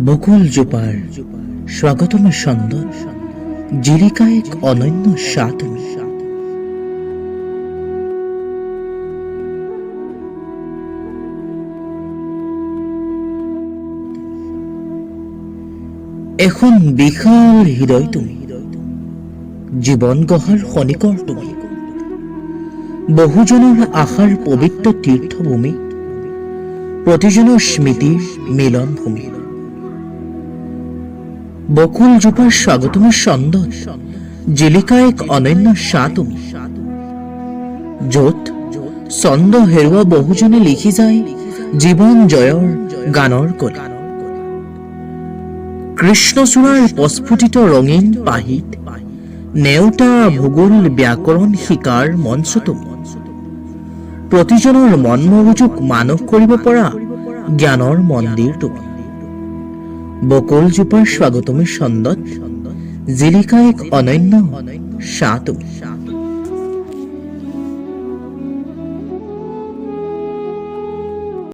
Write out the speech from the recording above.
বকুল জোপাৰ স্বাগতমে ছন্দত জিলিকা এক অনন্য স্বাদ। এখন বিশাল হৃদয় তুমি, জীৱন গঢ়াৰ খনিকৰ তুমি, বহুজনৰ আশাৰ পবিত্ৰ তীৰ্থভূমি, প্ৰতিজনৰ স্মৃতিৰ মিলন ভূমি। বকুল জোপাৰ স্বাগতমে ছন্দত জিলিকা এক অনন্য স্বাদ তুমি, য'ত ছন্দ হেৰুৱা বহুজনে লিখি যায় জীৱন জয়ৰ গানৰ কলি। কৃষ্ণচূড়াৰ প্ৰস্ফুটিত ৰঙীন পাহিত নেওতা ভূগোল ব্যাকৰণ শিকাৰ মঞ্চ তুমি, প্ৰতিজনৰ মন মগজুক মানস কৰিব পৰা জ্ঞানৰ মন্দিৰ তুমি। বকুল জোপাৰ স্বাগতমে ছন্দত জিলিকা এক অনন্য স্বাদ তুমি।